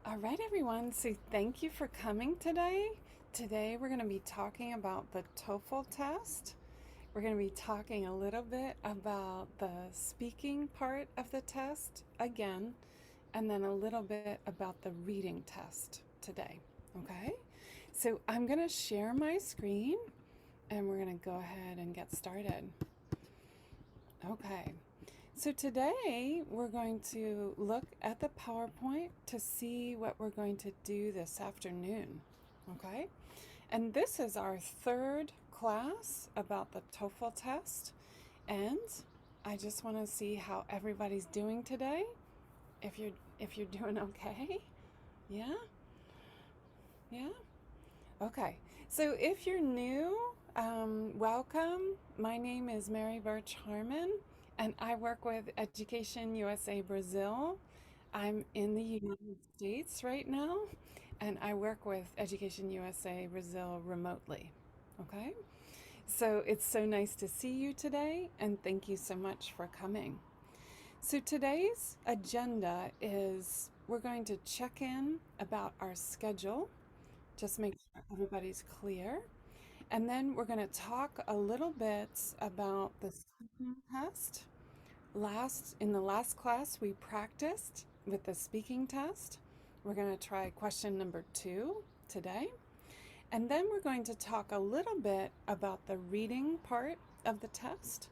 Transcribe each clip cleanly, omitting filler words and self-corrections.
All right, everyone. So thank you for coming today. Today we're going to be talking about the TOEFL test. We're going to be talking a little bit about the speaking part of the test again, and then a little bit about the reading test today. Okay? So I'm going to share my screen and we're going to go ahead and get started. Okay. So today we're going to look at the PowerPoint to see what we're going to do this afternoon. Okay? And this is our third class about the TOEFL test. And I just want to see how everybody's doing today. If you're doing okay. Yeah? Yeah? Okay. So if you're new, welcome. My name is Mary Birch Harmon, and I work with Education USA Brazil. I'm in the United States right now, and I work with Education USA Brazil remotely. Okay? So it's so nice to see you today, and thank you so much for coming. So today's agenda is we're going to check in about our schedule, just make sure everybody's clear. And then we're going to talk a little bit about the speaking test. In the last class, we practiced with the speaking test. We're going to try question number 2 today. And then we're going to talk a little bit about the reading part of the test.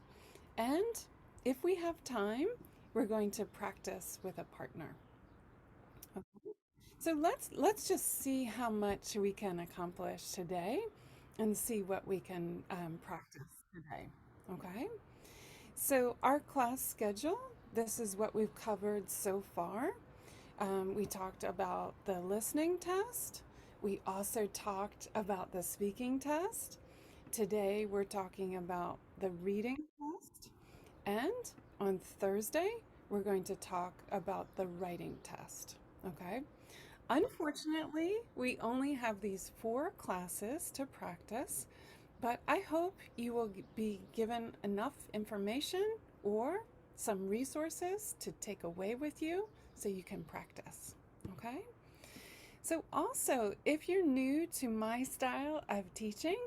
And if we have time, we're going to practice with a partner. Okay. So let's just see how much we can accomplish today and see what we can practice today. Okay. So our class schedule, this is what we've covered so far. We talked about the listening test. We also talked about the speaking test. Today we're talking about the reading test. And on Thursday, we're going to talk about the writing test. Okay. Unfortunately, we only have these 4 classes to practice, but I hope you will be given enough information or some resources to take away with you so you can practice. Okay? So, also, if you're new to my style of teaching,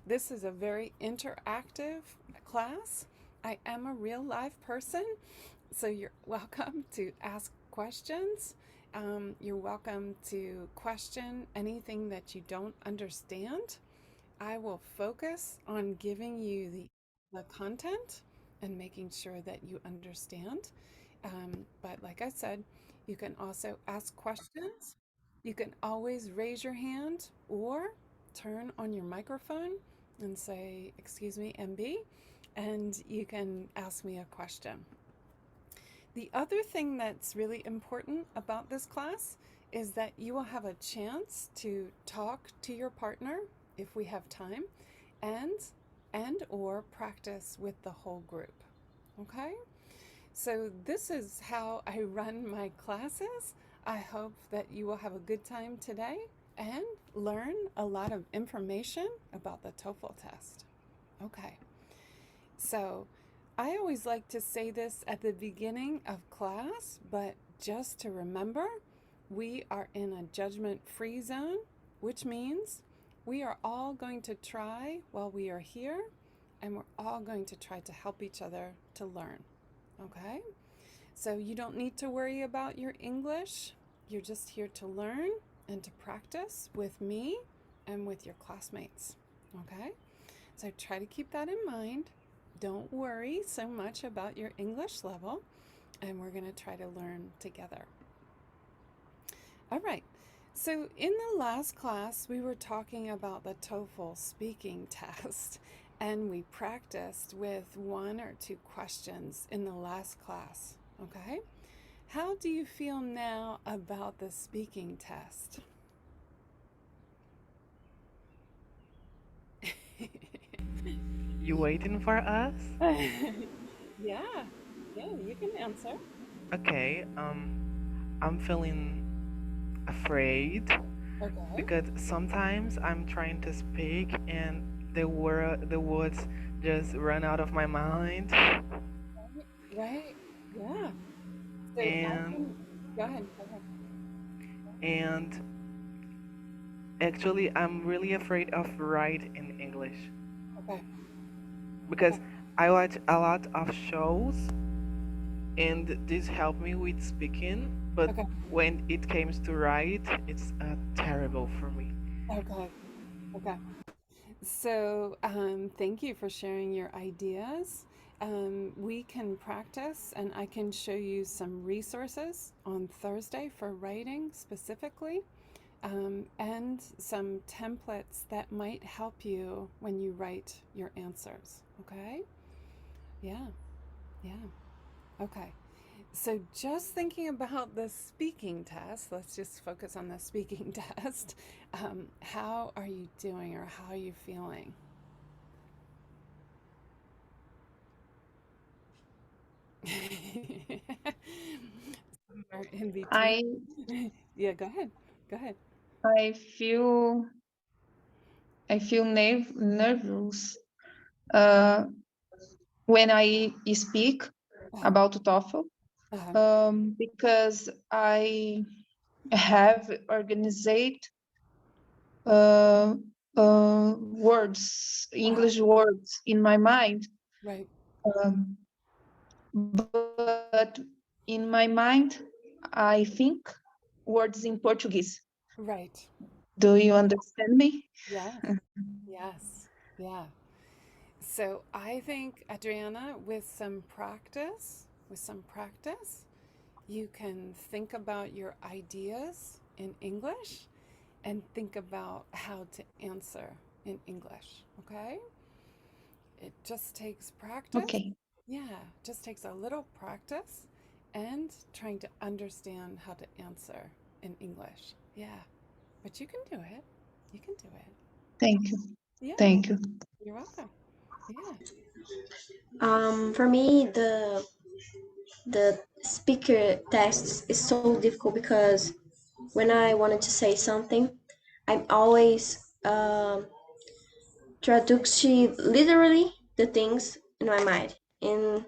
this is a very interactive class. I am a real live person, so you're welcome to ask questions. You're welcome to question anything that you don't understand. I will focus on giving you the content and making sure that you understand. But like I said, you can also ask questions. You can always raise your hand or turn on your microphone and say, "Excuse me, MB," and you can ask me a question. The other thing that's really important about this class is that you will have a chance to talk to your partner if we have time and or practice with the whole group. Okay? So this is how I run my classes. I hope that you will have a good time today and learn a lot of information about the TOEFL test. Okay. So I always like to say this at the beginning of class, but just to remember, we are in a judgment-free zone, which means we are all going to try while we are here, and we're all going to try to help each other to learn. Okay? So you don't need to worry about your English. You're just here to learn and to practice with me and with your classmates. Okay? So try to keep that in mind. Don't worry so much about your English level, and we're going to try to learn together. All right. So in the last class, we were talking about the TOEFL speaking test, and we practiced with 1 or 2 questions in the last class. Okay? How do you feel now about the speaking test? You waiting for us? Yeah, yeah, you can answer. Okay, I'm feeling afraid Okay. because sometimes I'm trying to speak and the words just run out of my mind. Right, right. Yeah. So I And can go ahead. Go ahead. and actually I'm really afraid of write in English Okay. because Okay. I watch a lot of shows and this helped me with speaking, but Okay. when it comes to write, it's terrible for me. Okay. Okay. So, thank you for sharing your ideas. We can practice, and I can show you some resources on Thursday for writing specifically, and some templates that might help you when you write your answers. Okay? Yeah. Yeah. Okay. So, just thinking about the speaking test, let's just focus on the speaking test. How are you doing, or how are you feeling? Somewhere in between. I Yeah, go ahead. Go ahead. I feel nervous uh, when I speak Uh, about TOEFL uh, because I have organized uh, words, uh, English words in my mind, right, um, but in my mind I think words in Portuguese. right. Do you understand me? Yes, yes, yeah. So I think, Adriana, with some practice, you can think about your ideas in English and think about how to answer in English, okay? It just takes practice. Okay, Yeah, just takes a little practice and trying to understand how to answer in English. Yeah, but you can do it. You can do it. thank you, Yeah, thank you. you're welcome. Yeah. For me, the speaker test is so difficult because when I wanted to say something, I'm always traducing literally the things in my mind, and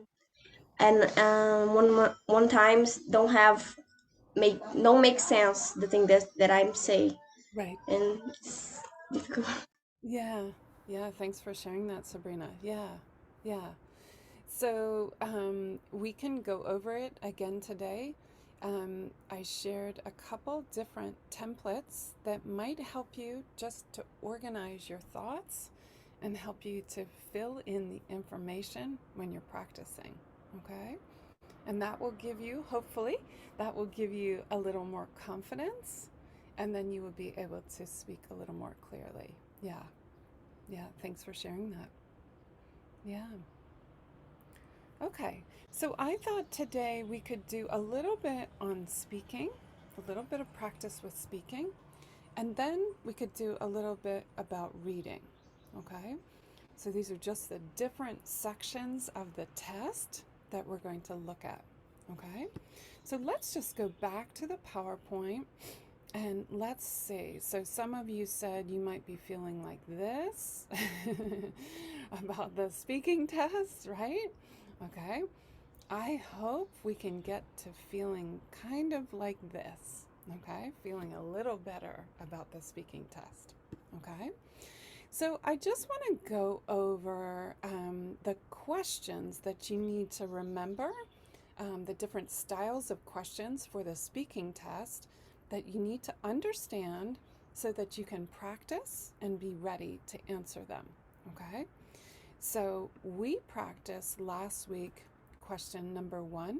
one times don't make sense the thing that I'm saying, Right. and it's difficult. Yeah. Yeah. Thanks for sharing that, Sabrina. Yeah. Yeah. So we can go over it again today. I shared a couple different templates that might help you just to organize your thoughts and help you to fill in the information when you're practicing. Okay? And that will give you, hopefully, that will give you a little more confidence, and then you will be able to speak a little more clearly. Yeah. Yeah. Thanks for sharing that. Yeah. Okay, so I thought today we could do a little bit on speaking, a little bit of practice with speaking, and then we could do a little bit about reading. Okay, so these are just the different sections of the test that we're going to look at. Okay, so let's just go back to the PowerPoint and let's see. So some of you said you might be feeling like this about the speaking test, right? Okay. I hope we can get to feeling kind of like this, okay? Feeling a little better about the speaking test, okay? So I just want to go over the questions that you need to remember, the different styles of questions for the speaking test that you need to understand so that you can practice and be ready to answer them, okay? So we practiced last week question number 1,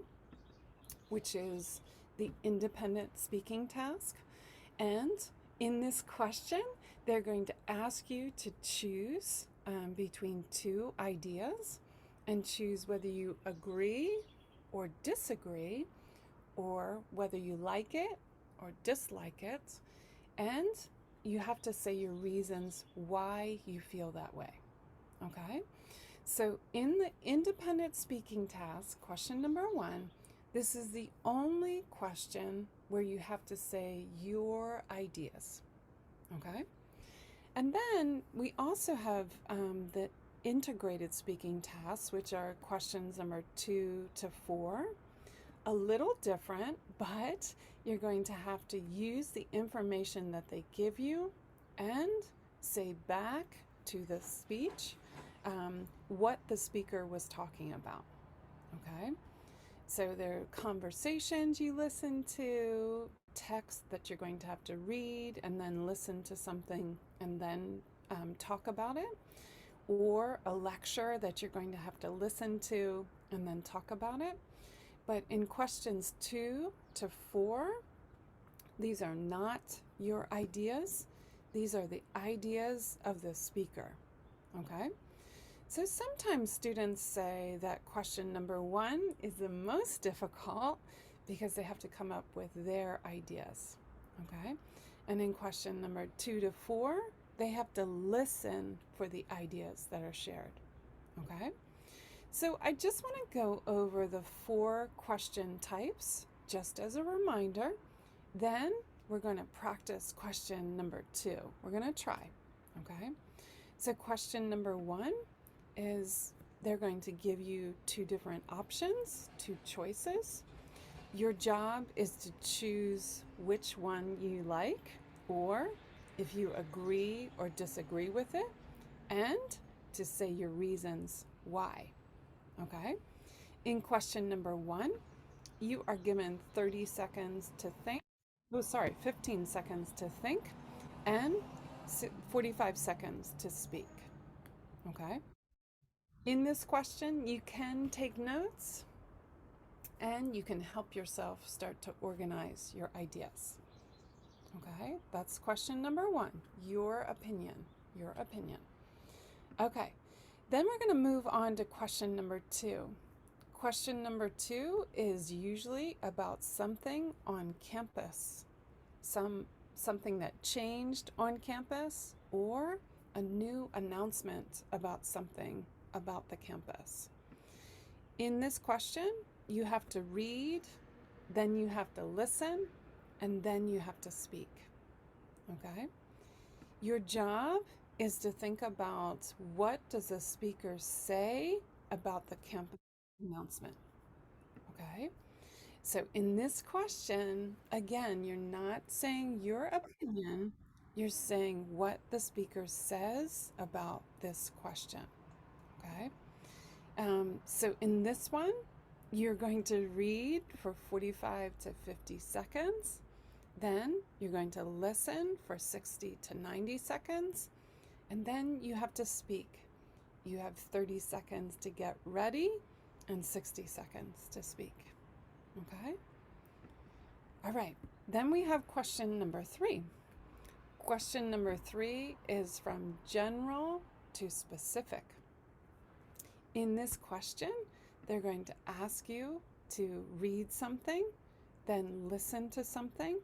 which is the independent speaking task. And in this question, they're going to ask you to choose between two ideas and choose whether you agree or disagree, or whether you like it or dislike it. And you have to say your reasons why you feel that way. Okay? So, in the independent speaking task, question number 1, this is the only question where you have to say your ideas. Okay? And then we also have the integrated speaking tasks, which are questions number 2 to 4. a little different, but you're going to have to use the information that they give you and say back to the speech what the speaker was talking about. Okay? So there are conversations you listen to, text that you're going to have to read and then listen to something and then talk about it, or a lecture that you're going to have to listen to and then talk about it. But in questions 2 to 4, these are not your ideas. These are the ideas of the speaker. Okay? So sometimes students say that question number 1 is the most difficult because they have to come up with their ideas. Okay? And in question number 2 to 4, they have to listen for the ideas that are shared. Okay? So I just want to go over the 4 question types just as a reminder. Then we're going to practice question number 2. We're going to try. Okay? So question number 1 is they're going to give you 2 different options, 2 choices. Your job is to choose which one you like, or if you agree or disagree with it, and to say your reasons why. Okay? In question number 1, you are given 30 seconds to think. 15 seconds to think and 45 seconds to speak. Okay? In this question, you can take notes and you can help yourself start to organize your ideas. Okay, that's question number 1, your opinion, your opinion. Okay, then we're going to move on to question number 2. Question number 2 is usually about something on campus, something that changed on campus, or a new announcement about something about the campus. In this question, you have to read, then you have to listen, and then you have to speak. Okay? Your job is to think about what does the speaker say about the campus announcement. Okay? So in this question, again, you're not saying your opinion, you're saying what the speaker says about this question. Okay? So in this one, you're going to read for 45 to 50 seconds. Then you're going to listen for 60 to 90 seconds. And then you have to speak. You have 30 seconds to get ready and 60 seconds to speak. Okay? All right. Then we have question number 3. Question number 3 is from general to specific. In this question, they're going to ask you to read something, then listen to something,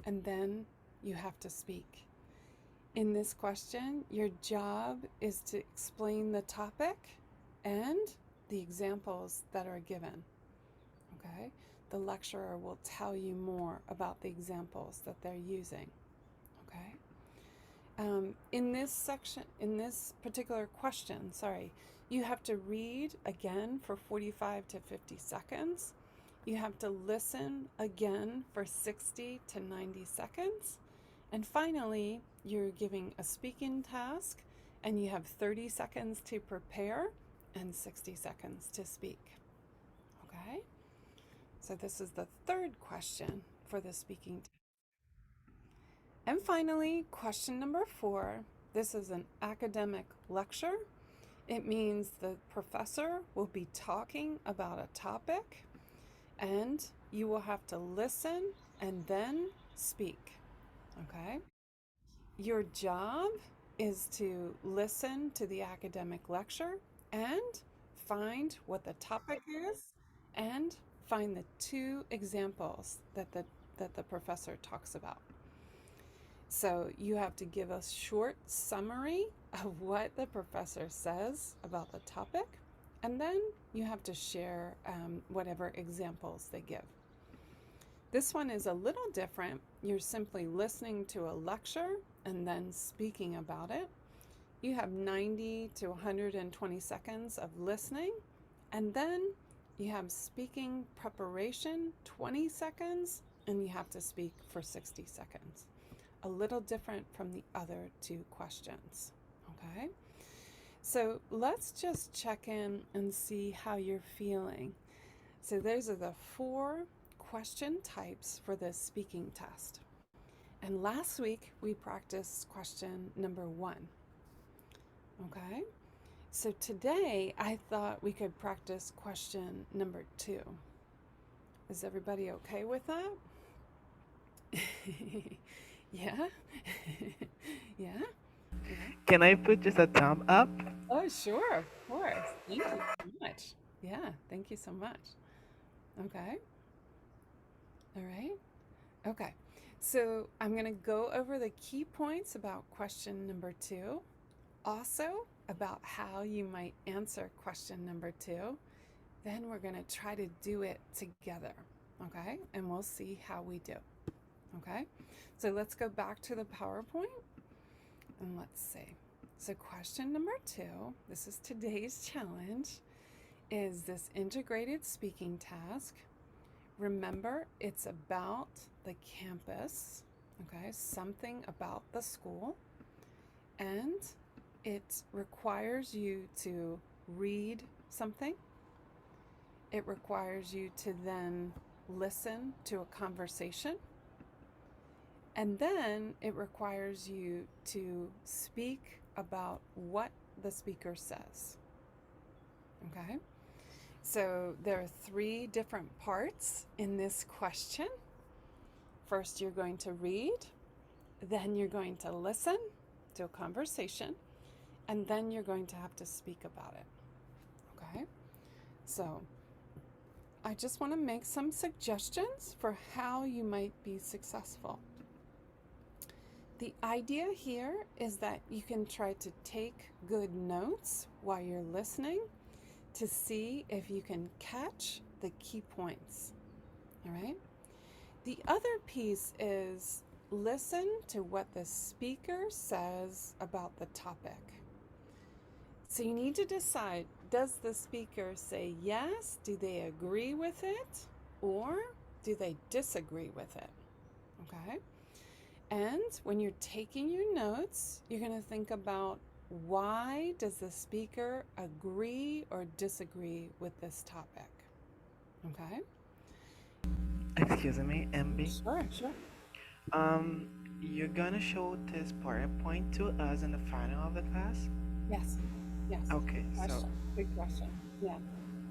and then you have to speak. In this question, your job is to explain the topic and the examples that are given. Okay? The lecturer will tell you more about the examples that they're using. Okay? In this particular question, you have to read again for 45 to 50 seconds. You have to listen again for 60 to 90 seconds. And finally, you're giving a speaking task and you have 30 seconds to prepare and 60 seconds to speak. Okay? So this is the 3rd question for the speaking task. And finally, question number 4. This is an academic lecture. It means the professor will be talking about a topic and you will have to listen and then speak. Okay? Your job is to listen to the academic lecture and find what the topic is and find the 2 examples that the professor talks about. So you have to give a short summary of what the professor says about the topic, and then you have to share whatever examples they give. This one is a little different. You're simply listening to a lecture and then speaking about it. You have 90 to 120 seconds of listening, and then you have speaking preparation, 20 seconds, and you have to speak for 60 seconds. A little different from the other two questions, okay? So let's just check in and see how you're feeling. So those are the 4 question types for this speaking test. And last week we practiced question number 1, okay? So today I thought we could practice question number 2. Is everybody okay with that? Yeah? Yeah? Can I put just a thumb up? Oh, sure, of course. Thank you so much. Yeah, thank you so much. Okay. All right. Okay. So I'm going to go over the key points about question number 2. Also about how you might answer question number 2. Then we're going to try to do it together. Okay. And we'll see how we do. Okay. So let's go back to the PowerPoint and let's see. So question number 2, this is today's challenge, is this integrated speaking task. Remember, it's about the campus, okay, something about the school, and it requires you to read something. It requires you to then listen to a conversation. And then it requires you to speak about what the speaker says. Okay? So there are 3 different parts in this question. First, you're going to read, then you're going to listen to a conversation, and then you're going to have to speak about it. Okay? So I just want to make some suggestions for how you might be successful. The idea here is that you can try to take good notes while you're listening to see if you can catch the key points. All right? The other piece is listen to what the speaker says about the topic. So you need to decide, does the speaker say yes? Do they agree with it? Or do they disagree with it? Okay? And when you're taking your notes, you're going to think about, why does the speaker agree or disagree with this topic? Okay? Excuse me, MB. Sure. You're gonna show this PowerPoint to us in the final of the class? Yes. Okay, so Good question. Yeah.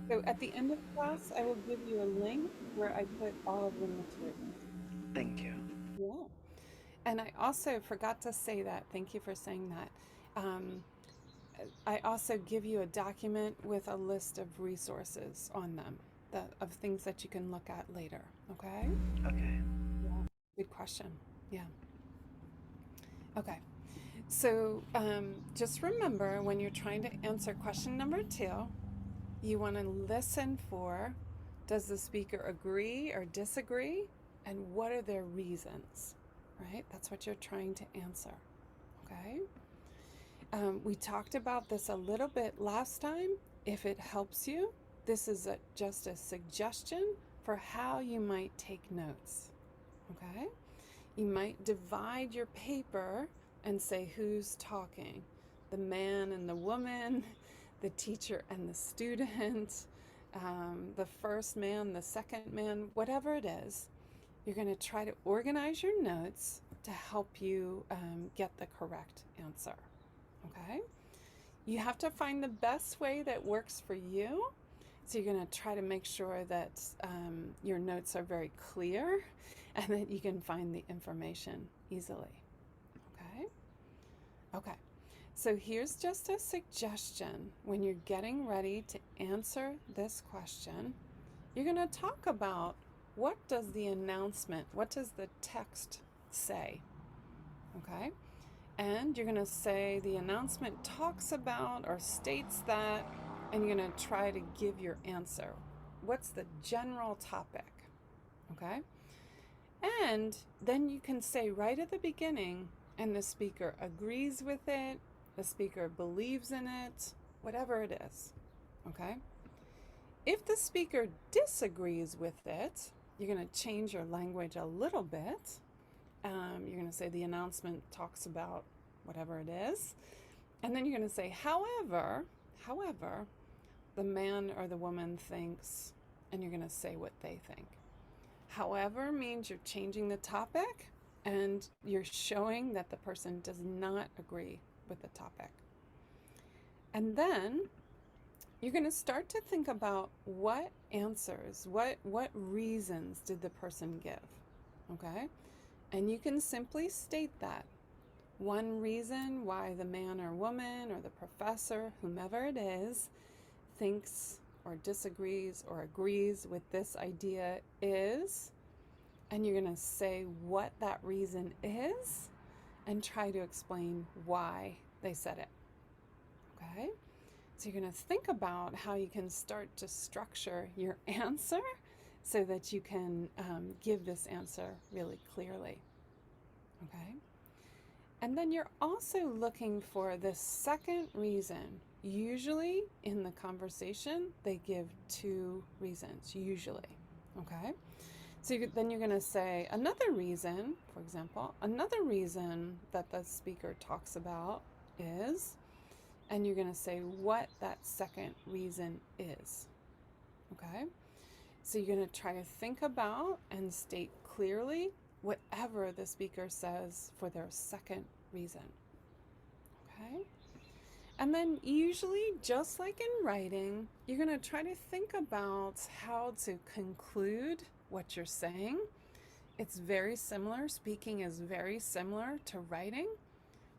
So at the end of class, I will give you a link where I put all of the materials. thank you. Yeah. And I also forgot to say that. Thank you for saying that. I also give you a document with a list of resources on them, of things that you can look at later. Okay? Okay. Yeah. Good question. Yeah. Okay. So just remember, when you're trying to answer question number 2, you want to listen for, does the speaker agree or disagree? And what are their reasons? Right? That's what you're trying to answer. Okay? We talked about this a little bit last time. If it helps you, this is just a suggestion for how you might take notes. Okay? You might divide your paper and say who's talking. The man and the woman, the teacher and the student, the first man, the second man, whatever it is. You're going to try to organize your notes to help you get the correct answer. Okay? You have to find the best way that works for you. So you're going to try to make sure that your notes are very clear and that you can find the information easily. Okay? Okay. So here's just a suggestion. When you're getting ready to answer this question, you're going to talk about, what does the announcement, what does the text say? Okay? And you're going to say the announcement talks about or states that, and you're going to try to give your answer. What's the general topic? Okay? And then you can say right at the beginning, and the speaker agrees with it, the speaker believes in it, whatever it is. Okay? If the speaker disagrees with it, you're going to change your language a little bit. You're going to say the announcement talks about whatever it is. And then you're going to say, however, the man or the woman thinks, and you're going to say what they think. However means you're changing the topic and you're showing that the person does not agree with the topic. And then you're going to start to think about what answers, what reasons did the person give, okay? And you can simply state that. One reason why the man or woman or the professor, whomever it is, thinks or disagrees or agrees with this idea is, and you're going to say what that reason is and try to explain why they said it, okay? So you're going to think about how you can start to structure your answer so that you can give this answer really clearly, okay? And then you're also looking for the second reason. Usually in the conversation, they give two reasons, usually, okay? So then you're going to say another reason, for example, another reason that the speaker talks about is, and you're going to say what that second reason is, okay? So you're going to try to think about and state clearly whatever the speaker says for their second reason, okay? And then usually, just like in writing, you're going to try to think about how to conclude what you're saying. It's very similar. Speaking is very similar to writing.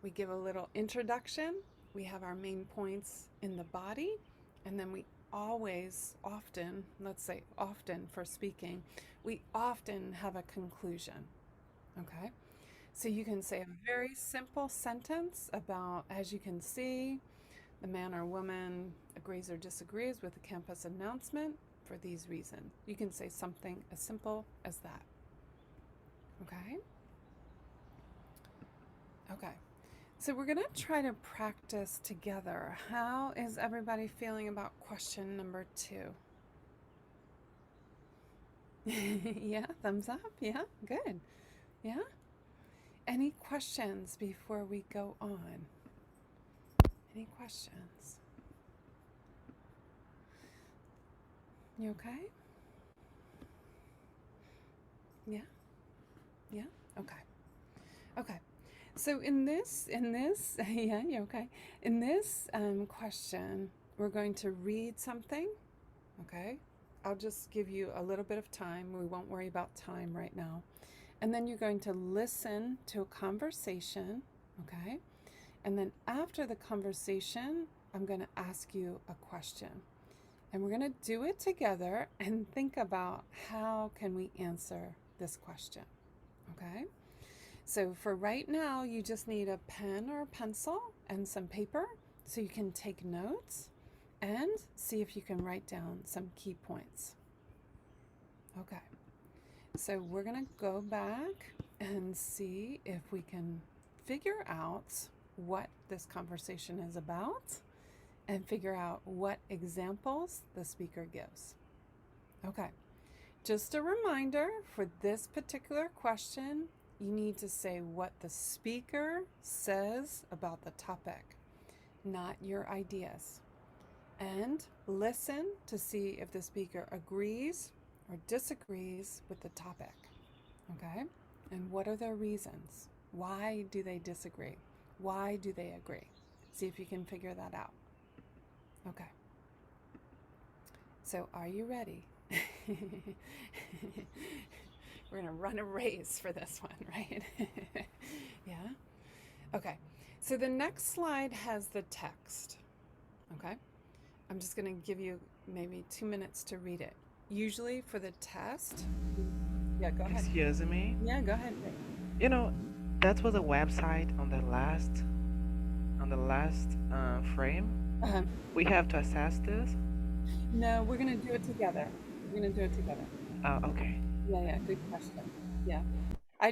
We give a little introduction. We have our main points in the body. And then we always, often, let's say often for speaking, we often have a conclusion, okay? So you can say a very simple sentence about, as you can see, the man or woman agrees or disagrees with the campus announcement for these reasons. You can say something as simple as that. Okay? Okay. So we're going to try to practice together. How is everybody feeling about question number 2? Yeah, thumbs up. Yeah, good. Yeah? Any questions before we go on? Any questions? You okay? Yeah? Yeah? Okay. Okay. So in this, yeah, you okay? In this question, we're going to read something, okay? I'll just give you a little bit of time. We won't worry about time right now. And then you're going to listen to a conversation, okay? And then after the conversation, I'm going to ask you a question. And we're going to do it together and think about how can we answer this question, okay? So for right now, you just need a pen or a pencil and some paper so you can take notes and see if you can write down some key points. Okay, so we're going to go back and see if we can figure out what this conversation is about and figure out what examples the speaker gives. Okay, just a reminder for this particular question, you need to say what the speaker says about the topic, not your ideas. And listen to see if the speaker agrees or disagrees with the topic, okay? And what are their reasons? Why do they disagree? Why do they agree? See if you can figure that out. Okay. So are you ready? We're going to run a race for this one, right? Yeah? Okay. So the next slide has the text, okay? I'm just going to give you maybe 2 minutes to read it. Usually for the test, yeah, go ahead. Excuse me. Yeah, go ahead. You know, that was a website on the last frame. Uh-huh. We have to assess this. No, we're going to do it together. We're going to do it together. Okay. Yeah, good question. Yeah. I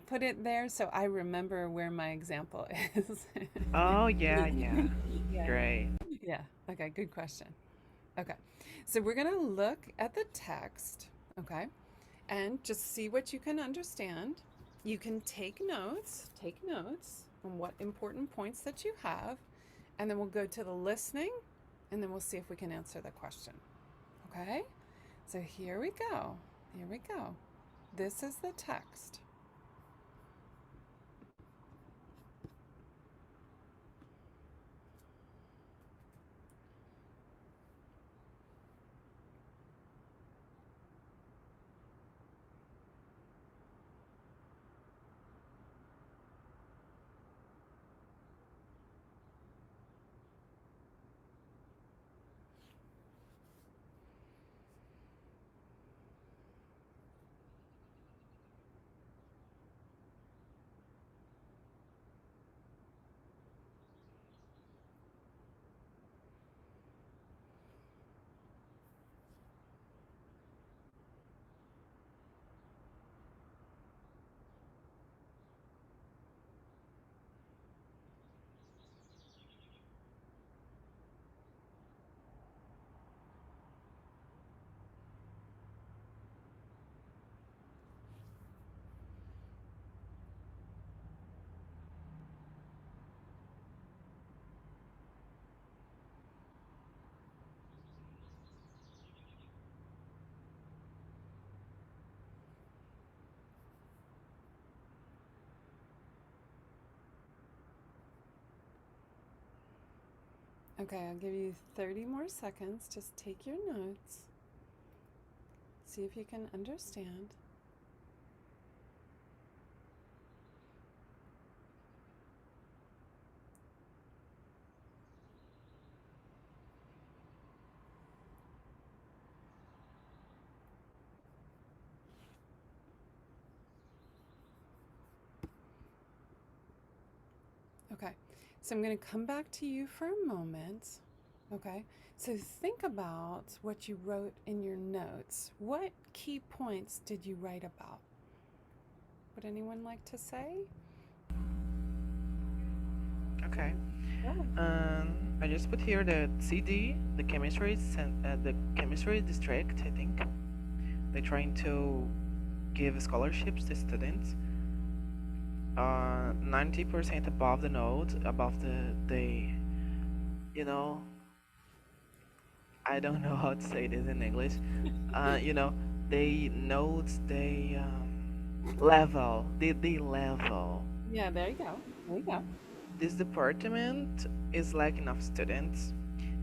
put it there so I remember where my example is. Oh, yeah. Yeah. Great. Yeah. Okay, good question. Okay, so we're going to look at the text, okay, and just see what you can understand. You can take notes on what important points that you have, and then we'll go to the listening, and then we'll see if we can answer the question, okay? So here we go. This is the text. Okay, I'll give you 30 more seconds. Just take your notes. See if you can understand. Okay, so I'm going to come back to you for a moment. Okay, so think about what you wrote in your notes. What key points did you write about? Would anyone like to say? Okay. Yeah. I just put here the CD, the chemistry district, I think. They're trying to give scholarships to students. 90% above the note, above the I don't know how to say this in English. They notes, they level, the level. Yeah, there you go. There you go. This department is lacking of students,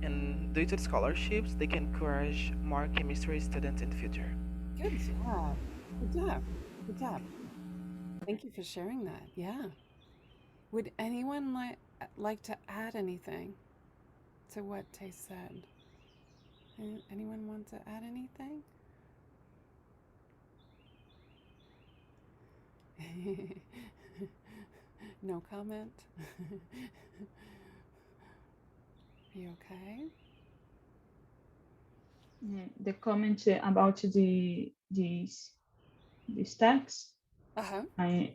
and due to the scholarships, they can encourage more chemistry students in the future. Good job. Good job. Good job. Thank you for sharing that. Yeah. Would anyone like to add anything to what Tay said? Anyone want to add anything? No comment? Are you okay? The comment about this text. Uh-huh. I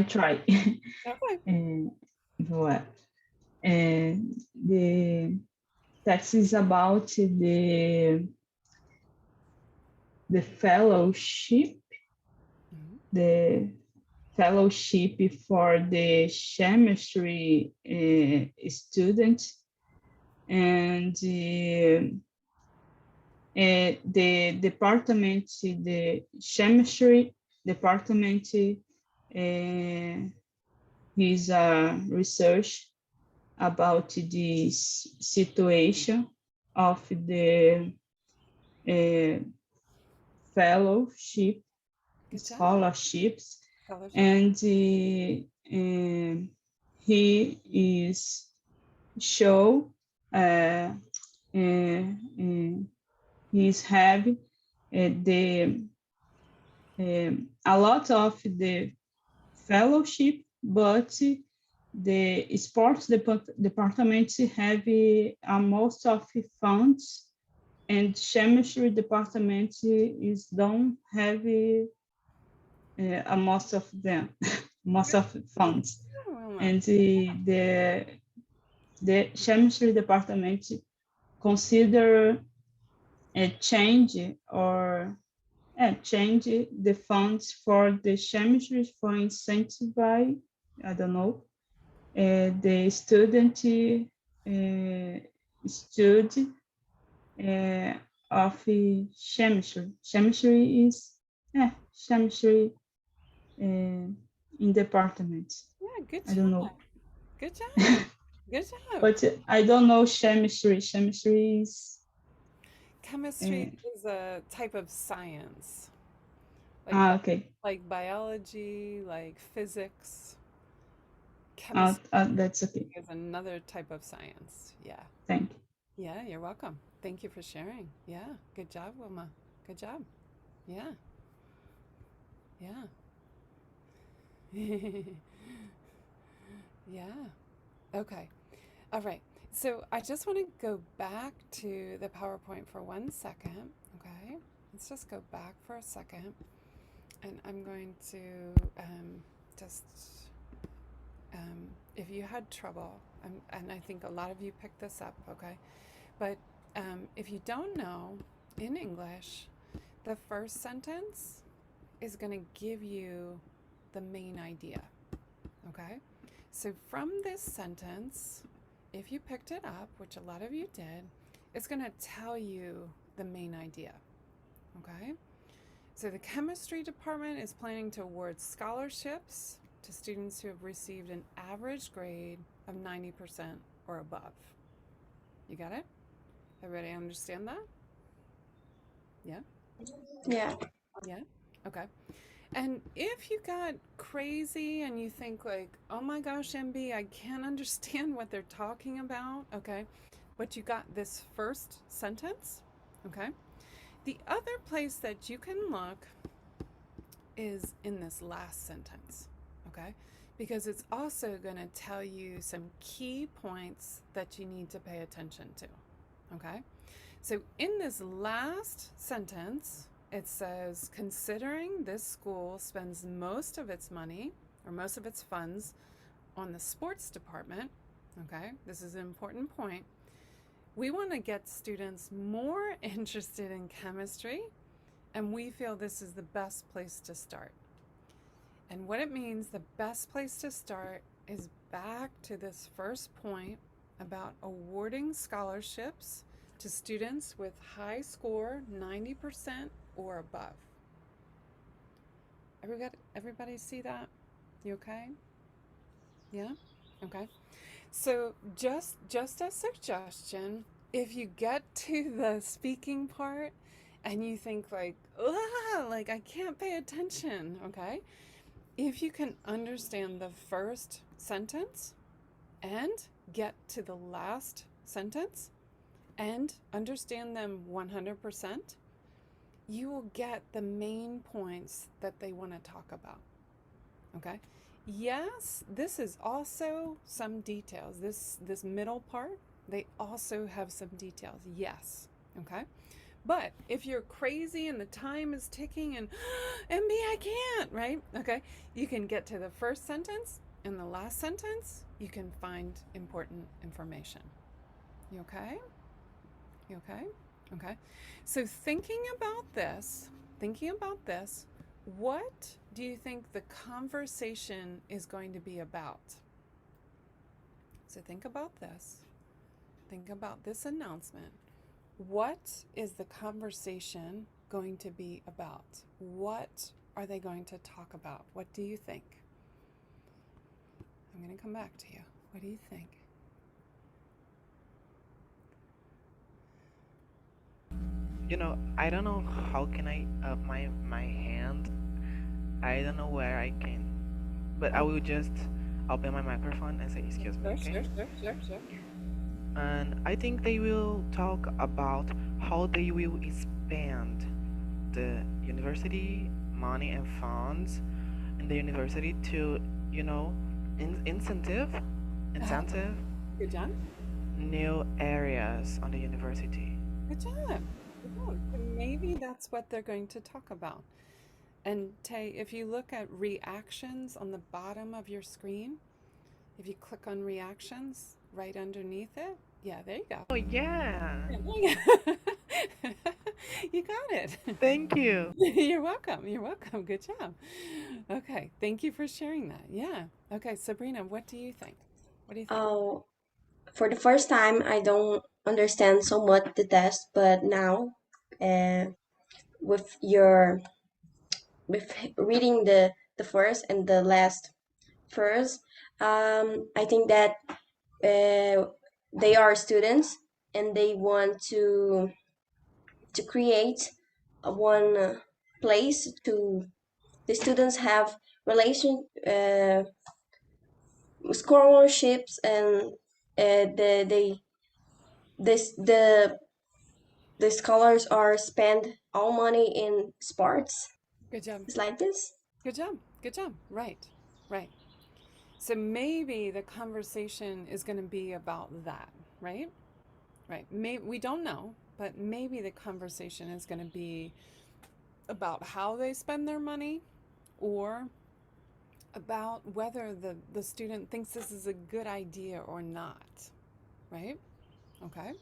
try. Okay. But the text is about the fellowship, the fellowship for the chemistry student, and the department, the chemistry department, is a research about this situation of the fellowship, scholarships, and he is show he's having a lot of the fellowship, but the sports department have most of the funds, and chemistry department is don't have most of them, most of the funds. and the chemistry department consider a change the funds for the chemistry for incentivize, I don't know, the student study of chemistry. Chemistry is chemistry in department. Yeah, good I don't job. know. Good job. Good job. But I don't know chemistry. Chemistry is Chemistry is a type of science. okay. Like biology, like physics. Chemistry That's okay. is another type of science. Yeah. Thank you. Yeah, you're welcome. Thank you for sharing. Yeah. Good job, Wilma. Good job. Yeah. Yeah. Yeah. Okay. All right. So I just want to go back to the PowerPoint for 1 second. Okay. Let's just go back for a second. And I'm going to just, if you had trouble, and I think a lot of you picked this up, okay? But if you don't know, in English, the first sentence is going to give you the main idea, okay? So from this sentence, if you picked it up, which a lot of you did, it's going to tell you the main idea, okay? So the chemistry department is planning to award scholarships to students who have received an average grade of 90% or above. You got it? Everybody understand that? Yeah? Yeah. Yeah? Okay. And if you got crazy and you think like, oh my gosh, MB, I can't understand what they're talking about, okay? But you got this first sentence, okay? The other place that you can look is in this last sentence, okay? Because it's also going to tell you some key points that you need to pay attention to, okay? So in this last sentence, it says, considering this school spends most of its money or most of its funds on the sports department, okay? This is an important point. We want to get students more interested in chemistry, and we feel this is the best place to start. And what it means, the best place to start is back to this first point about awarding scholarships to students with high score, 90% or above. Everybody see that? You okay? Yeah? Okay. So just a suggestion, if you get to the speaking part and you think like I can't pay attention, okay? If you can understand the first sentence and get to the last sentence and understand them 100%, you will get the main points that they want to talk about, okay? Yes, this is also some details. This middle part, they also have some details. Yes, okay? But if you're crazy and the time is ticking and MB, I can't, right? Okay, you can get to the first sentence and the last sentence, you can find important information. You okay? You okay? Okay. So thinking about this, what do you think the conversation is going to be about? So think about this. Think about this announcement. What is the conversation going to be about? What are they going to talk about? What do you think? I'm going to come back to you. What do you think? You know, I don't know how can I up my hand. I don't know where I can, but I will just open my microphone and say, excuse me, okay? Sure. And I think they will talk about how they will spend the university money and funds in the university to, you know, incentive Good job. new areas on the university. Good job. Maybe that's what they're going to talk about. And Tay, if you look at reactions on the bottom of your screen, If you click on reactions right underneath it, yeah, there you go. Oh, yeah. Yeah, there you go. You got it. Thank you. You're welcome. You're welcome. Good job. Okay. Thank you for sharing that. Yeah. Okay. Sabrina, what do you think? What do you think? Oh, for the first time, I don't understand so much the test, but now, uh, with your with reading the first and the last first, I think that they are students and they want to create one place to the students have relation scholarships and this the scholars are spend all money in sports. Good job. It's like this. Good job. Good job. Right. Right. So maybe the conversation is going to be about that, right? Right. We don't know, but maybe the conversation is going to be about how they spend their money or about whether the student thinks this is a good idea or not, right? Okay.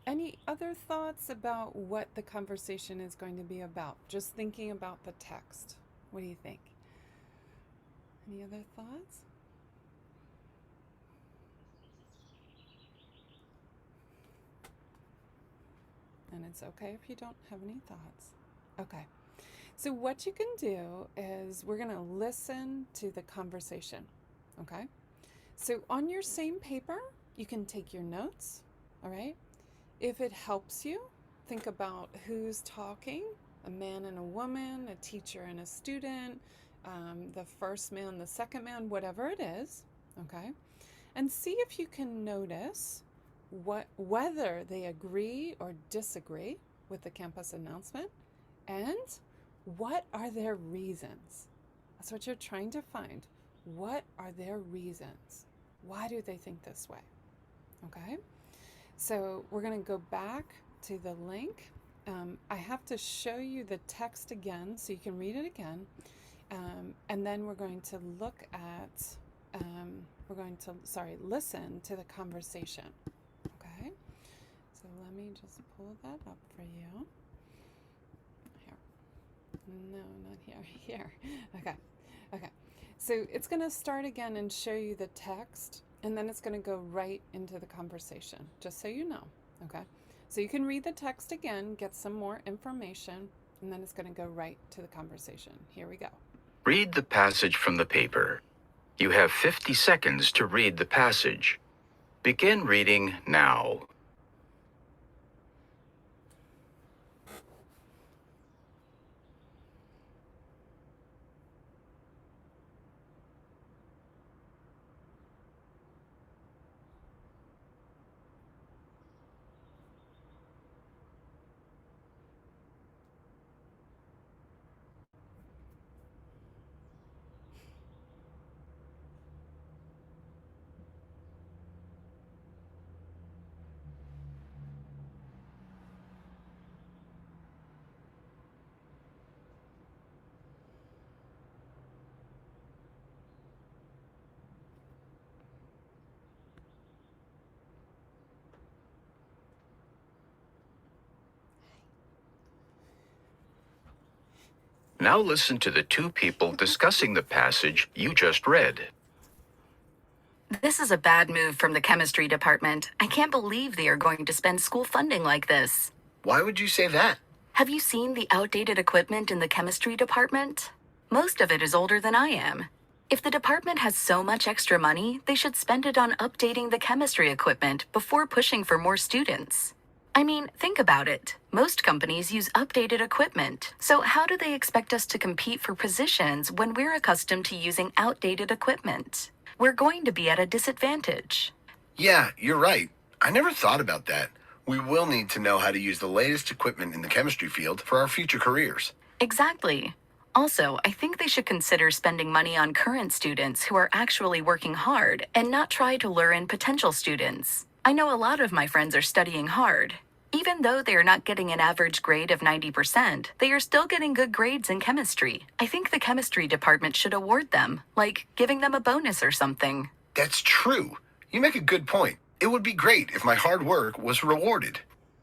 Any other thoughts about what the conversation is going to be about? Just thinking about the text. What do you think? Any other thoughts? And it's okay if you don't have any thoughts. Okay. So what you can do is we're going to listen to the conversation. Okay. So on your same paper, you can take your notes. All right. If it helps you, think about who's talking, a man and a woman, a teacher and a student, the first man, the second man, whatever it is. Okay. And see if you can notice whether they agree or disagree with the campus announcement, and what are their reasons. That's what you're trying to find. What are their reasons? Why do they think this way? Okay, so we're going to go back to the link. I have to show you the text again so you can read it again, and then we're going to look at listen to the conversation. Okay, so let me just pull that up for you. Here. No, not here. Here. Okay. So it's going to start again and show you the text, and then it's going to go right into the conversation, just so you know. Okay, so you can read the text again, get some more information, and then it's going to go right to the conversation. Here we go. Read the passage from the paper. You have 50 seconds to read the passage. Begin reading now. Now listen to the two people discussing the passage you just read. This is a bad move from the chemistry department. I can't believe they are going to spend school funding like this. Why would you say that? Have you seen the outdated equipment in the chemistry department? Most of it is older than I am. If the department has so much extra money, they should spend it on updating the chemistry equipment before pushing for more students. I mean, think about it. Most companies use updated equipment. So how do they expect us to compete for positions when we're accustomed to using outdated equipment? We're going to be at a disadvantage. Yeah, you're right. I never thought about that. We will need to know how to use the latest equipment in the chemistry field for our future careers. Exactly. Also, I think they should consider spending money on current students who are actually working hard and not try to lure in potential students. I know a lot of my friends are studying hard. Even though they are not getting an average grade of 90%, they are still getting good grades in chemistry. I think the chemistry department should award them, like giving them a bonus or something. That's true. You make a good point. It would be great if my hard work was rewarded.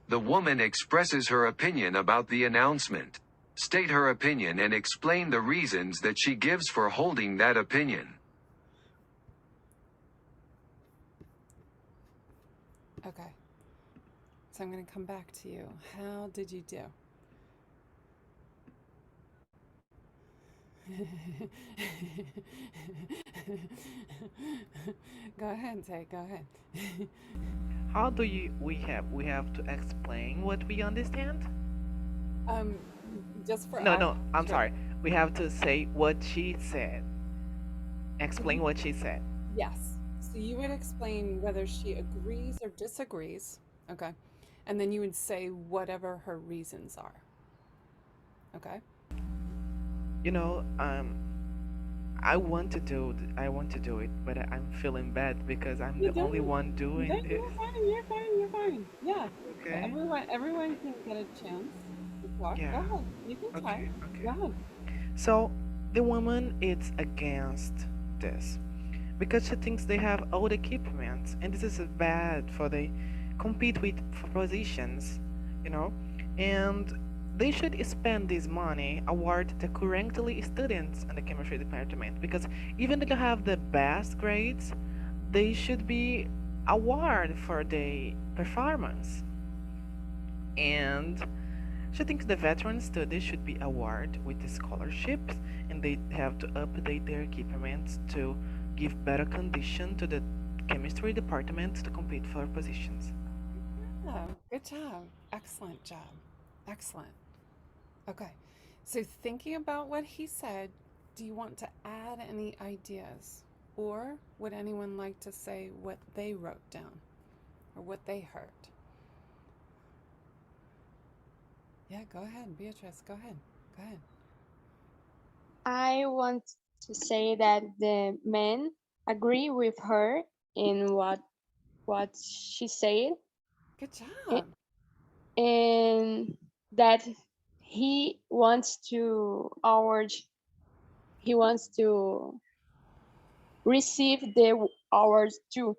The woman expresses her opinion about the announcement. State her opinion and explain the reasons that she gives for holding that opinion. Okay. So I'm going to come back to you. How did you do? Go ahead, Tay. Go ahead. How do we have to explain what we understand? Just for No, I'm sure. sorry. We have to say what she said. Explain what she said. Yes. So you would explain whether she agrees or disagrees. Okay. And then you would say whatever her reasons are. Okay. You know, I want to do it, but I'm feeling bad because I'm the only one doing this. You're fine. Yeah. Okay. Everyone can get a chance to talk. Yeah. Go ahead. You can try. Okay. Go ahead. So the woman is against this because she thinks they have old equipment, and this is bad for they compete with for positions, you know, and they should spend this money award the currently students in the chemistry department because even if they have the best grades, they should be award for their performance. And she thinks the veteran studies should be awarded with the scholarships, and they have to update their equipment to give better condition to the chemistry department to compete for positions. Yeah, good job. Excellent job. Excellent. Okay. So thinking about what he said, do you want to add any ideas? Or would anyone like to say what they wrote down or what they heard? Yeah, go ahead, Beatrice. Go ahead. Go ahead. I want to say that the men agree with her in what she said, Good job. and that he wants to receive the awards too.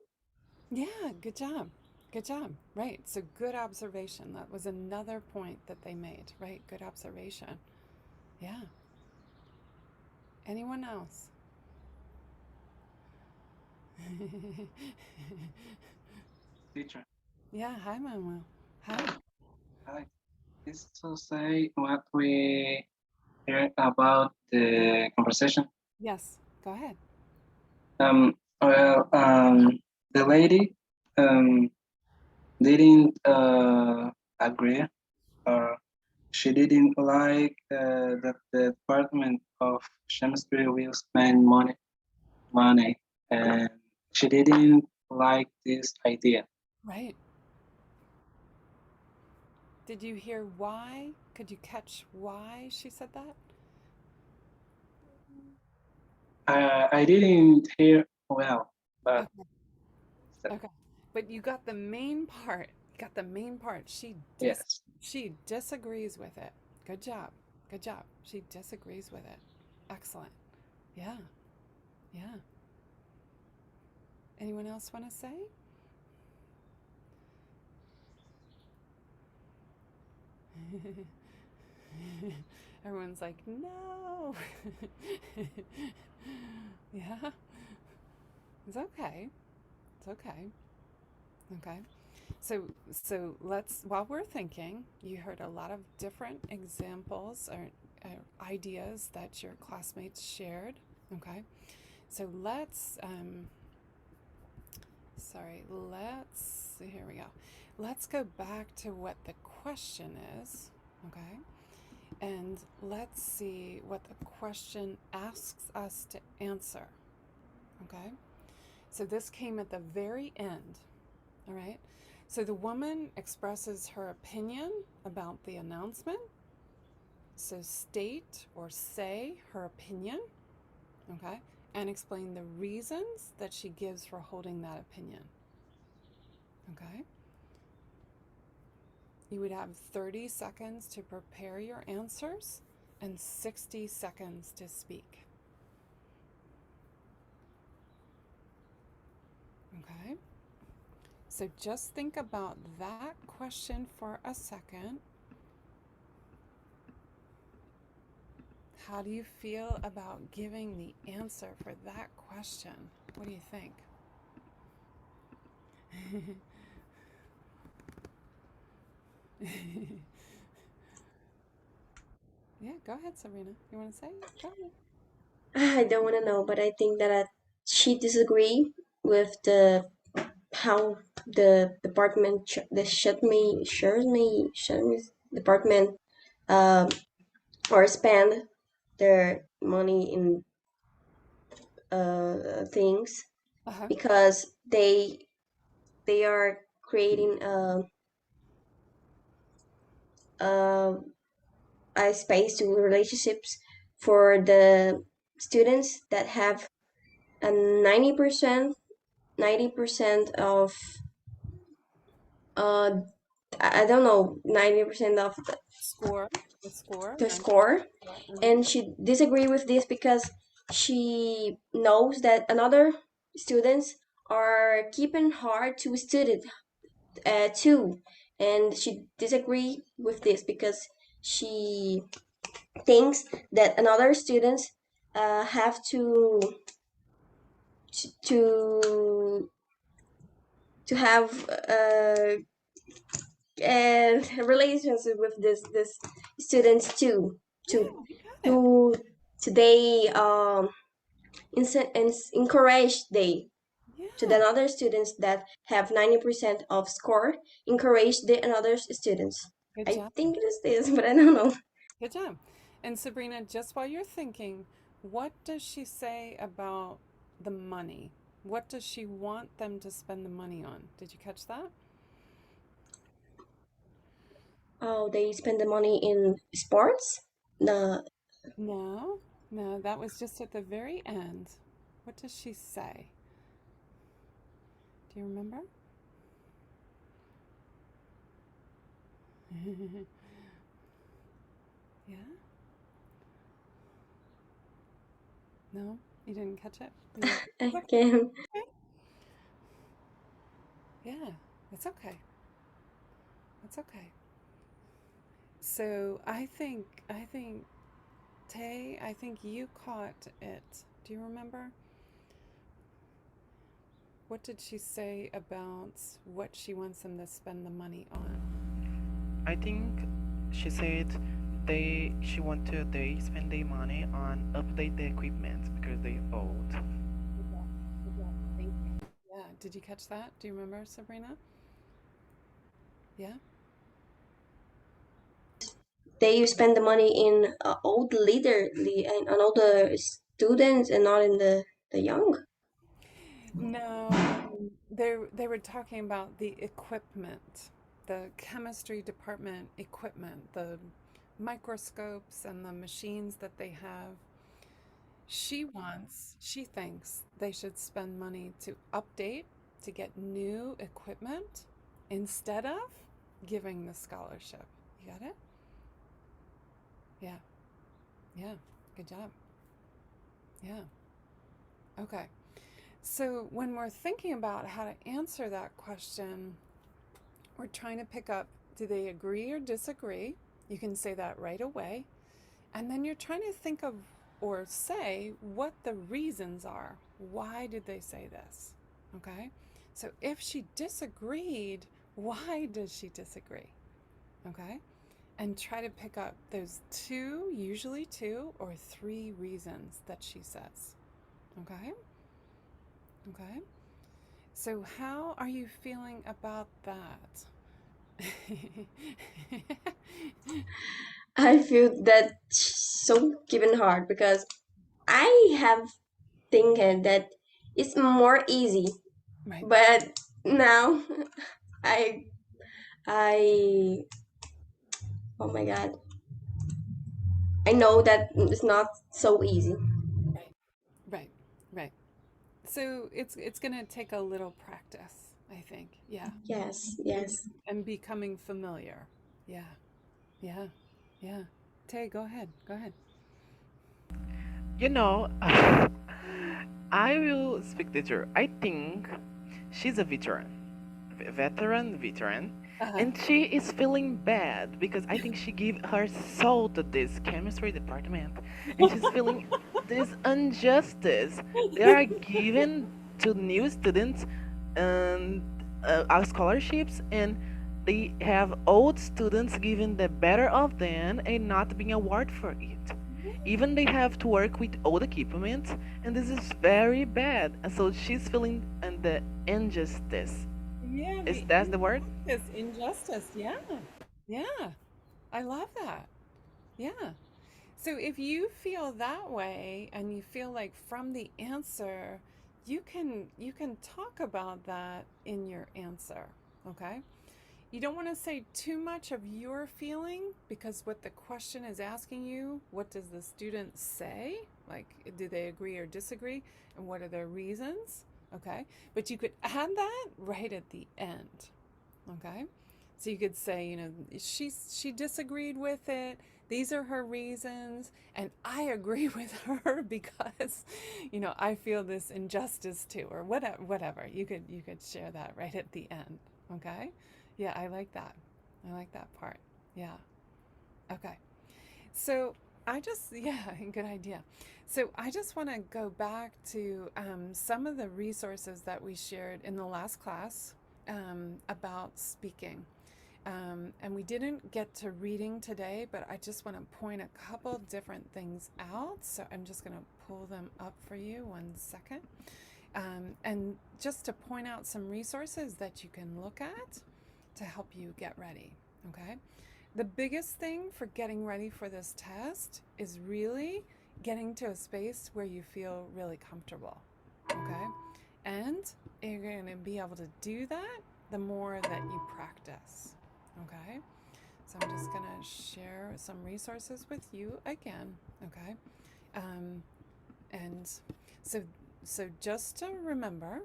Yeah, good job. Good job. Right. So good observation. That was another point that they made, right? Good observation. Yeah. Anyone else? Teacher, Yeah, hi Manuel. Hi. hi. Is to say what we heard about the conversation. Yes, go ahead. Well, the lady didn't agree, or she didn't like that the Department of Chemistry will spend money, and she didn't like this idea. Right. Did you hear why? Could you catch why she said that? I didn't hear well, but Okay. But you got the main part. You got the main part. She yes. She disagrees with it. Good job. Good job. She disagrees with it. Excellent. Yeah. Yeah. Anyone else want to say? Everyone's like, no. Yeah. It's okay. It's okay. Okay. So let's, while we're thinking, you heard a lot of different examples or ideas that your classmates shared. Okay. So let's here we go. Let's go back to what the question is. Okay. And let's see what the question asks us to answer. Okay. So this came at the very end. All right. So the woman expresses her opinion about the announcement. So state or say her opinion. Okay. And explain the reasons that she gives for holding that opinion. Okay. You would have 30 seconds to prepare your answers and 60 seconds to speak. Okay? So just think about that question for a second. How do you feel about giving the answer for that question? What do you think? Yeah, go ahead, Sabrina. You want to say it? Go ahead. I don't want to know, but I think that she disagree with how the department department or spend their money in things, because they are creating a space to relationships for the students that have a 90% of I don't know, 90% of the score. The score. And she disagree with this because she knows that another students are keeping hard to study too, and she disagree with this because she thinks that another students have to have a relationship with this students too, to they encourage to the other students that have 90% of score, encourage the another students. I think it is this, but I don't know. Good job. And Sabrina, just while you're thinking, what does she say about the money? What does she want them to spend the money on? Did you catch that? Oh, they spend the money in sports? No. No, that was just at the very end. What does she say? Do you remember? Yeah? No? You didn't catch it? Again. Yeah, it's okay. It's okay. So I think, Tay, I think you caught it. Do you remember? What did she say about what she wants them to spend the money on? I think she said she want to spend their money on update the equipment because they old. Thank you. Yeah, did you catch that? Do you remember, Sabrina? Yeah? They spend the money in old on all the students and not in the young. No, they were talking about the equipment, the chemistry department equipment, the microscopes and the machines that they have. She thinks they should spend money to update, to get new equipment instead of giving the scholarship. You got it? Yeah. Yeah. Good job. Yeah. Okay. So when we're thinking about how to answer that question, we're trying to pick up, do they agree or disagree? You can say that right away. And then you're trying to think of or say what the reasons are. Why did they say this? Okay? So if she disagreed, why does she disagree? Okay? And try to pick up those usually two or three reasons that she says. Okay? Okay? So how are you feeling about that? I feel that so given hard because I have thinking that it's more easy. Right. But now I oh my god. I know that it's not so easy. Right. So it's going to take a little practice, I think. Yeah. Yes. And becoming familiar. Yeah. Tay, go ahead. I will speak the truth. I think she's a veteran, Uh-huh. and she is feeling bad because I think she gave her soul to this chemistry department, and she's feeling this injustice. They are given to new students and our scholarships, and they have old students given the better of them and not being awarded for it. Even they have to work with old equipment, and this is very bad. And so she's feeling the injustice. Yeah, Is that the word? injustice. Yeah. Yeah. I love that. Yeah. So if you feel that way and you feel like from the answer, you can talk about that in your answer, okay? You don't want to say too much of your feeling because what the question is asking you, what does the student say? Like, do they agree or disagree? And what are their reasons? Okay. But you could add that right at the end. Okay. So you could say, you know, she disagreed with it. These are her reasons, and I agree with her because, you know, I feel this injustice too, or whatever. You could share that right at the end. Okay. Yeah, I like that. I like that part. Yeah. Okay. So yeah, good idea. So I just want to go back to some of the resources that we shared in the last class about speaking. And we didn't get to reading today, but I just want to point a couple different things out. So I'm just going to pull them up for you 1 second. And just to point out some resources that you can look at to help you get ready, okay? The biggest thing for getting ready for this test is really getting to a space where you feel really comfortable, okay? And you're going to be able to do that the more that you practice, okay? So I'm just going to share some resources with you again, okay? And so just to remember,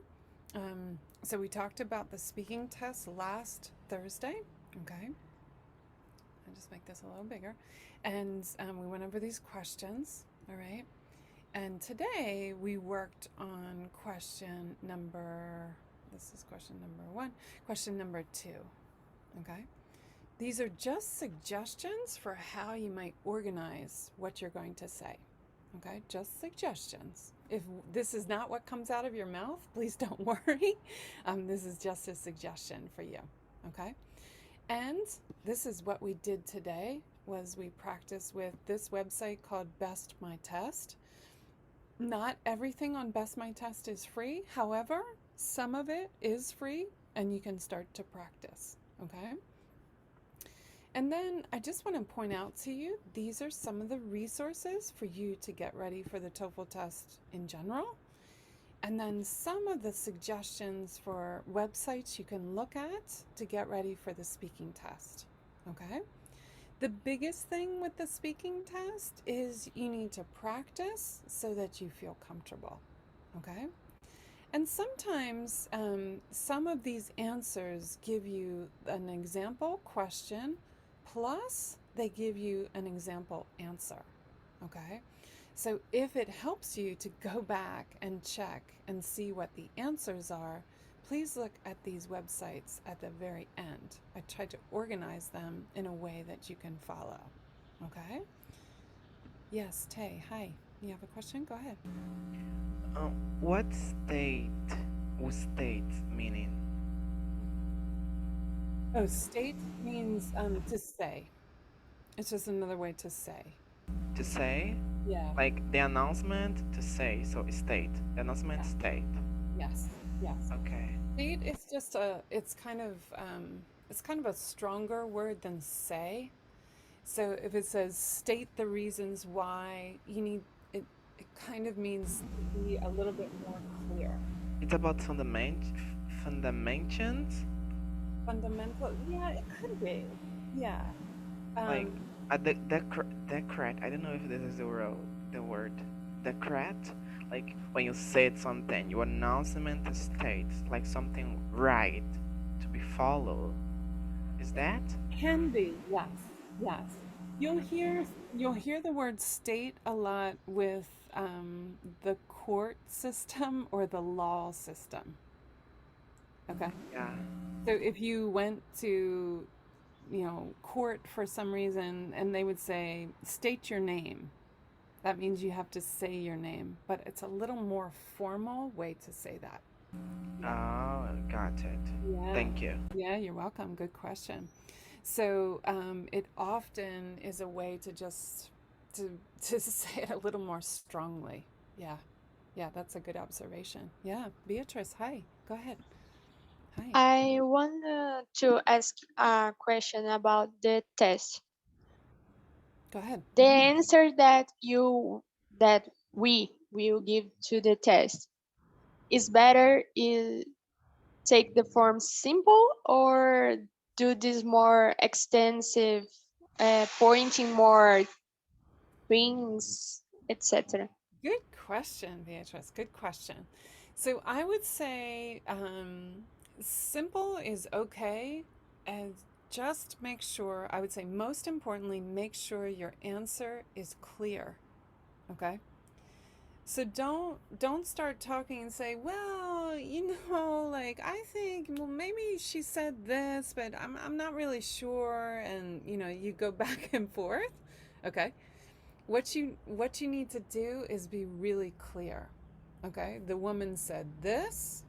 so we talked about the speaking test last Thursday, okay? I'll just make this a little bigger. And we went over these questions, all right? And today we worked on question number 1, question number 2, okay? These are just suggestions for how you might organize what you're going to say, okay? Just suggestions. If this is not what comes out of your mouth, please don't worry. This is just a suggestion for you, okay? And this is what we did today, was we practiced with this website called Best My Test. Not everything on Best My Test is free. However, some of it is free and you can start to practice, okay? And then I just want to point out to you, these are some of the resources for you to get ready for the TOEFL test in general. And then some of the suggestions for websites you can look at to get ready for the speaking test, okay? The biggest thing with the speaking test is you need to practice so that you feel comfortable, okay? And sometimes some of these answers give you an example question, plus they give you an example answer, okay? So if it helps you to go back and check and see what the answers are, please look at these websites at the very end. I tried to organize them in a way that you can follow, okay? Yes, Tay, hi. You have a question? Go ahead. What state meaning? Oh, state means to say. It's just another way to say. To say? Yeah. Like the announcement to say, so state. The announcement Yeah. state. Yes. Yes. Okay. State is just it's kind of a stronger word than say. So if it says state the reasons why, you need it kind of means to be a little bit more clear. It's about fundamentals. Fundamental, yeah, it could be. Yeah. Like decret. I don't know if this is the word. Decret. Like when you said something, your announcement states like something right to be followed. Is that? Can be, yes, yes. You'll hear the word state a lot with the court system or the law system. Okay. Yeah. So if you went to, court for some reason and they would say, state your name, that means you have to say your name, but it's a little more formal way to say that. Oh, got it. Yeah. Thank you. Yeah, you're welcome. Good question. So it often is a way to just to say it a little more strongly. Yeah. Yeah, that's a good observation. Yeah. Beatrice, hi. Go ahead. Hi. I want to ask a question about the test. Go ahead. The answer that we will give to the test is better is take the form simple or do this more extensive, pointing more things, etc. Good question, Beatrice. Good question. So I would say simple is okay, and just make sure, I would say most importantly, make sure your answer is clear. Okay? So don't start talking and say, well, like I think, well, maybe she said this, but I'm not really sure, and you go back and forth. Okay? What you need to do is be really clear. Okay? The woman said this.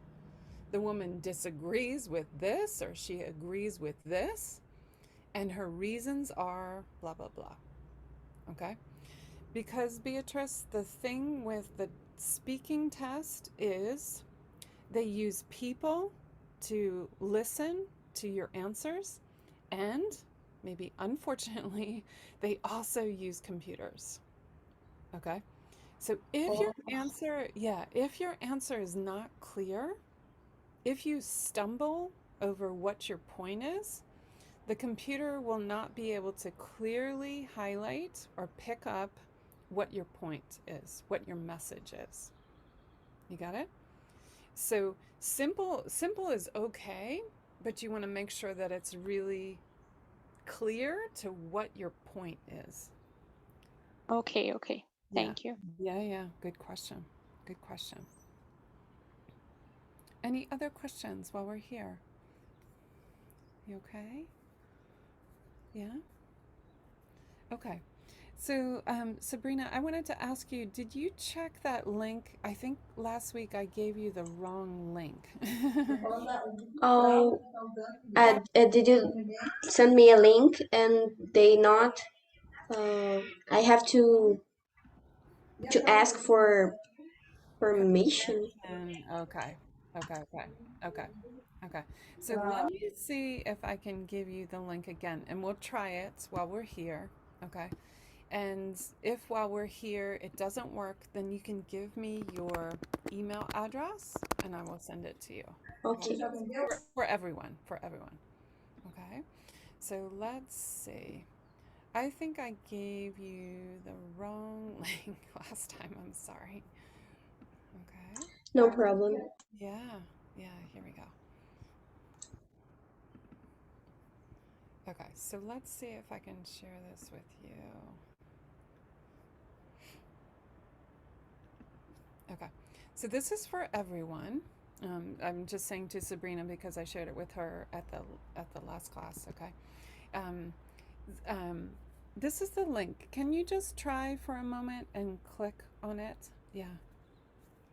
The woman disagrees with this, or she agrees with this, and her reasons are blah blah blah. Okay? Because Beatrice, the thing with the speaking test is they use people to listen to your answers, and maybe unfortunately, they also use computers. Okay? So if your answer is not clear, if you stumble over what your point is, the computer will not be able to clearly highlight or pick up what your point is, what your message is. You got it? So simple is okay, but you want to make sure that it's really clear to what your point is. Okay. Thank you. Yeah. Good question. Good question. Any other questions while we're here? You okay? Yeah? Okay. So, Sabrina, I wanted to ask you, did you check that link? I think last week I gave you the wrong link. Oh, did you send me a link and they not? I have to ask for permission. Okay. So let me see if I can give you the link again, and we'll try it while we're here. Okay. And if while we're here it doesn't work, then you can give me your email address and I will send it to you. Okay. For everyone. Okay. So let's see. I think I gave you the wrong link last time. I'm sorry. Okay. No problem. Yeah, here we go. Okay, so let's see if I can share this with you. Okay, so this is for everyone. I'm just saying to Sabrina because I shared it with her at the last class. Okay, this is the link. Can you just try for a moment and click on it? Yeah.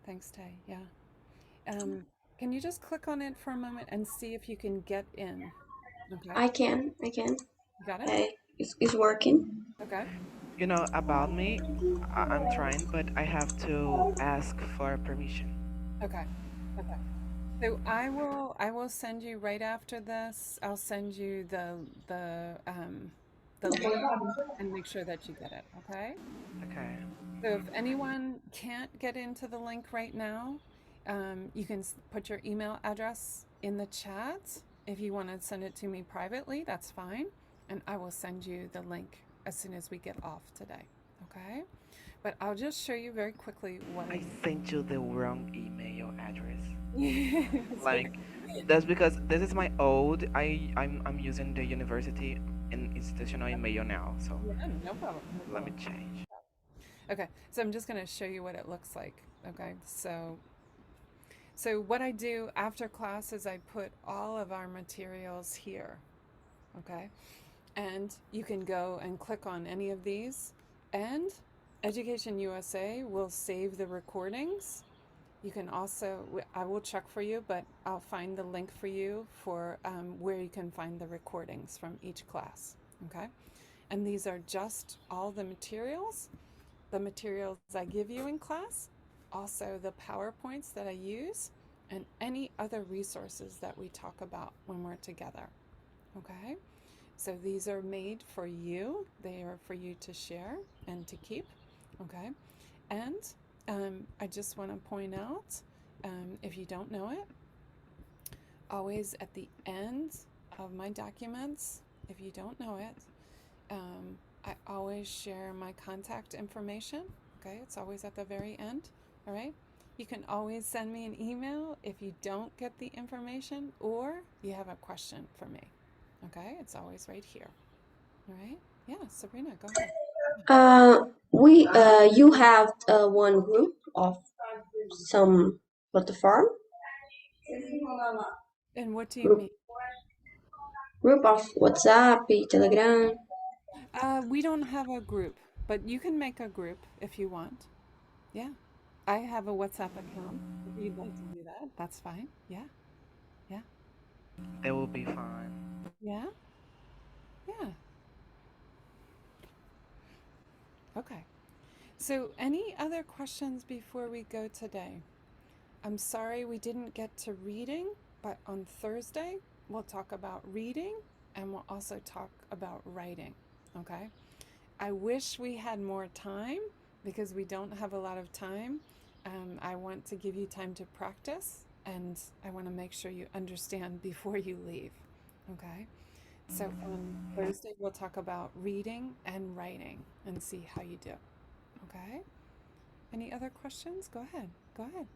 Thanks, Tay. Yeah. Can you just click on it for a moment and see if you can get in? Okay. I can. You got it? It's working. Okay. About me, I'm trying, but I have to ask for permission. Okay. So I will send you right after this. I'll send you the link and make sure that you get it. Okay. Okay. So if anyone can't get into the link right now, you can put your email address in the chat. If you want to send it to me privately, that's fine, and I will send you the link as soon as we get off today. Okay. But I'll just show you very quickly what I sent you the wrong email address. like That's because this is my old. I'm using the university and institutional email now. So yeah, no problem. let me change. Okay, so I'm just going to show you what it looks like. Okay, so So what I do after class is I put all of our materials here, okay? And you can go and click on any of these, and EducationUSA will save the recordings. You can also, I will check for you, but I'll find the link for you for where you can find the recordings from each class, okay? And these are just all the materials I give you in class, also the PowerPoints that I use, and any other resources that we talk about when we're together, okay? So these are made for you. They are for you to share and to keep, okay? And I just want to point out, if you don't know it, always at the end of my documents, if you don't know it, I always share my contact information, okay? It's always at the very end, all right? You can always send me an email if you don't get the information or you have a question for me, okay? It's always right here, all right? Yeah, Sabrina, go ahead. You have one group of some platform. And what do you mean? Group of WhatsApp, Telegram. We don't have a group, but you can make a group if you want. Yeah. I have a WhatsApp account. If you'd like to do that, that's fine. Yeah. Yeah. That will be fine. Yeah. Yeah. Okay. So, any other questions before we go today? I'm sorry we didn't get to reading, but on Thursday we'll talk about reading and we'll also talk about writing. Okay? I wish we had more time because we don't have a lot of time. I want to give you time to practice and I want to make sure you understand before you leave. Okay? So on Thursday, we'll talk about reading and writing and see how you do. Okay? Any other questions? Go ahead. Go ahead.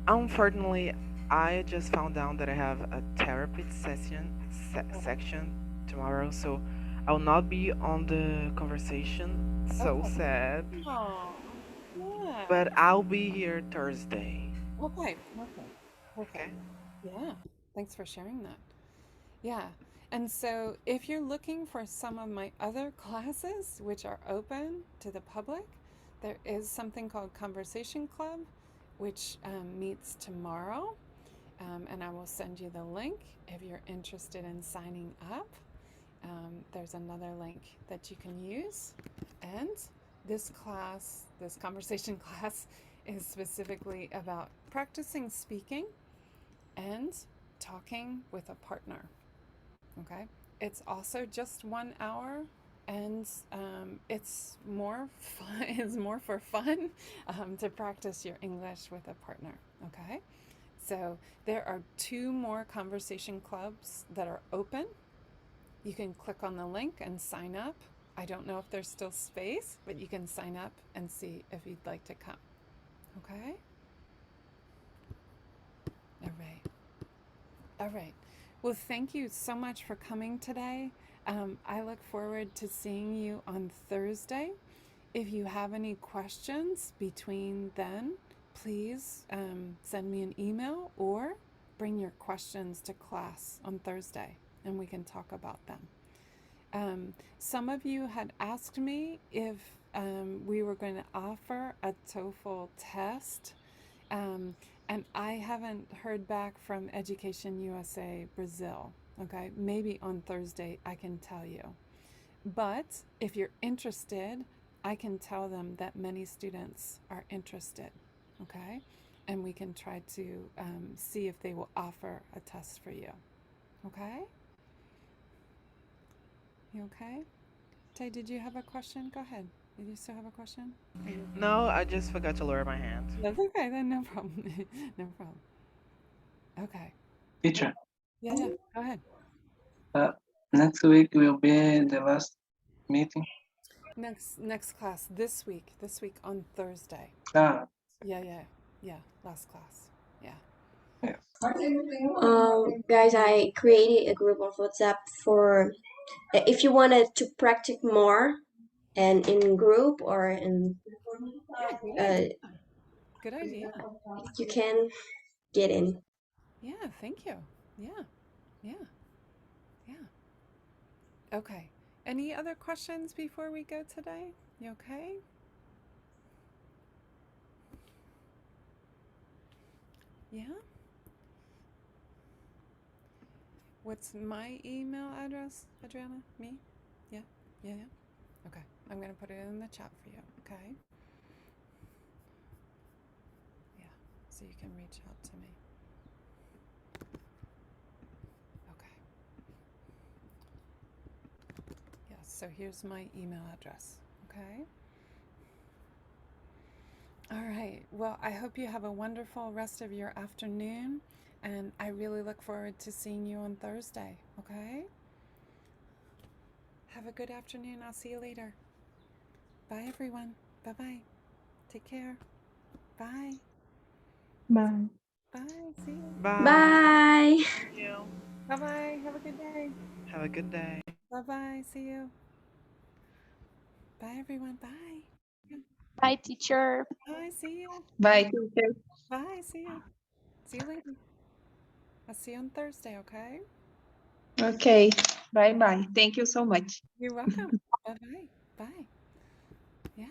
Unfortunately, I just found out that I have a therapy section tomorrow, so I will not be on the conversation. So Okay. sad. Oh, yeah. But I'll be here Thursday. Okay. Perfect. Perfect. Yeah. Thanks for sharing that. Yeah. And so if you're looking for some of my other classes, which are open to the public, there is something called Conversation Club, which meets tomorrow. And I will send you the link if you're interested in signing up. There's another link that you can use. And this class, this conversation class, is specifically about practicing speaking and talking with a partner. Okay, it's also just 1 hour, and it's more fun. It's more for fun to practice your English with a partner. Okay, so there are 2 more conversation clubs that are open. You can click on the link and sign up. I don't know if there's still space, but you can sign up and see if you'd like to come. Okay. All right. All right. Well, thank you so much for coming today. I look forward to seeing you on Thursday. If you have any questions between then, please send me an email or bring your questions to class on Thursday and we can talk about them. Some of you had asked me if we were going to offer a TOEFL test. And I haven't heard back from EducationUSA Brazil. Okay, maybe on Thursday I can tell you. But if you're interested, I can tell them that many students are interested. Okay, and we can try to see if they will offer a test for you. Okay? You okay? Tay, did you have a question? Go ahead. Did you still have a question? No, I just forgot to lower my hand. That's okay, then no problem. No problem. Okay. Teacher, Yeah, yeah. Go ahead. next week will be the last meeting. Next class this week on Thursday. Ah, Yeah. Last class. Yeah. yes. Guys, I created a group of WhatsApp for if you wanted to practice more and in group or in Yeah, great idea. Good idea. You can get in. Yeah, thank you. Yeah. Okay. Any other questions before we go today? You okay? Yeah? What's my email address, Adriana? Me? Yeah? Okay. I'm going to put it in the chat for you, okay? Yeah, so you can reach out to me. Okay. Yes, so here's my email address, okay? All right. Well, I hope you have a wonderful rest of your afternoon, and I really look forward to seeing you on Thursday, okay? Have a good afternoon. I'll see you later. Bye, everyone. Bye-bye. Take care. Bye. Bye. Bye. See you. Bye. Bye. Thank you. Bye-bye. Have a good day. Have a good day. Bye-bye. See you. Bye, everyone. Bye. Bye, teacher. Bye. See you. Bye, teacher. Bye. See you. See you later. I'll see you on Thursday, okay? Okay. Bye-bye. Thank you so much. You're welcome. Bye-bye. Bye. Yeah.